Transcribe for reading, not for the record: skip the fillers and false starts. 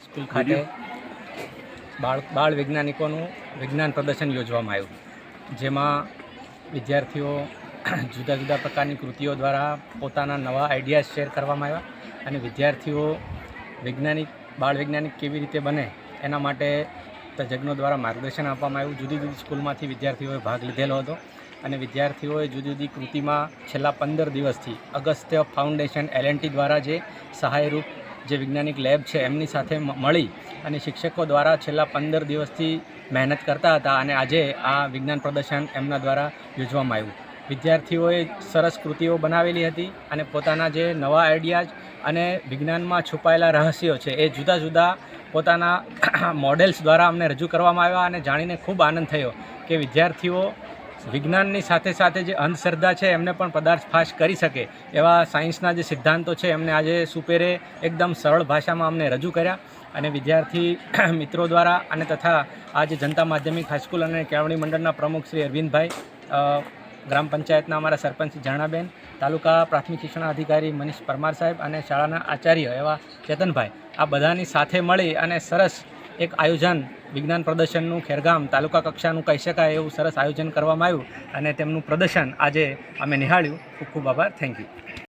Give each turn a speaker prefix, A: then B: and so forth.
A: School ખાતે બાળ વૈજ્ઞાનિકોનું વિજ્ઞાન પ્રદર્શન યોજવામાં આવ્યું, જેમાં વિદ્યાર્થીઓ જુદા જુદા પ્રકારની કૃતિઓ દ્વારા પોતાના નવા આઈડિયાઝ શેર કરવામાં આવ્યા અને વિદ્યાર્થીઓ બાળ વૈજ્ઞાનિક કેવી રીતે બને એના માટે તજજ્ઞો દ્વારા માર્ગદર્શન આપવામાં આવ્યું. જુદી જુદી સ્કૂલમાંથી વિદ્યાર્થીઓએ ભાગ લીધેલો હતો અને વિદ્યાર્થીઓએ જુદી જુદી કૃતિમાં છેલ્લા 15 દિવસથી અગસ્ત્ય ફાઉન્ડેશન LNT દ્વારા જે સહાયરૂપ જે વૈજ્ઞાનિક લેબ છે એમની સાથે મળી અને શિક્ષકો દ્વારા છેલ્લા 15 દિવસથી મહેનત કરતા હતા અને આજે આ વિજ્ઞાન પ્રદર્શન એમના દ્વારા યોજવામાં આવ્યું. વિદ્યાર્થીઓએ સરસ કૃતિઓ બનાવેલી હતી અને પોતાના જે નવા આઈડિયાઝ અને વિજ્ઞાનમાં છુપાયેલા રહસ્યો છે એ જુદા જુદા પોતાના મોડેલ્સ દ્વારા અમને રજૂ કરવામાં આવ્યા અને જાણીને ખૂબ આનંદ થયો કે વિદ્યાર્થીઓ વિજ્ઞાનની સાથે સાથે જે અંધશ્રદ્ધા છે એમને પણ પર્દાફાશ કરી શકે એવા સાયન્સના જે સિદ્ધાંતો છે એમને આજે સુપેરે એકદમ સરળ ભાષામાં અમને રજૂ કર્યા અને વિદ્યાર્થી મિત્રો દ્વારા અને તથા આજે જનતા માધ્યમિક હાઈસ્કૂલ અને કેળવણી મંડળના પ્રમુખ શ્રી અરવિંદભાઈ, ગ્રામ પંચાયતના અમારા સરપંચ જાણાબેન, તાલુકા પ્રાથમિક શિક્ષણ અધિકારી મનીષ પરમાર સાહેબ અને શાળાના આચાર્ય એવા ચેતનભાઈ, આ બધાની સાથે મળી અને સરસ એક આયોજન વિજ્ઞાન પ્રદર્શનનું ખેરગામ તાલુકા કક્ષાનું કહી શકાય એવું સરસ આયોજન કરવામાં આવ્યું અને તેમનું પ્રદર્શન આજે અમે નિહાળ્યું. ખૂબ ખૂબ આભાર. Thank you.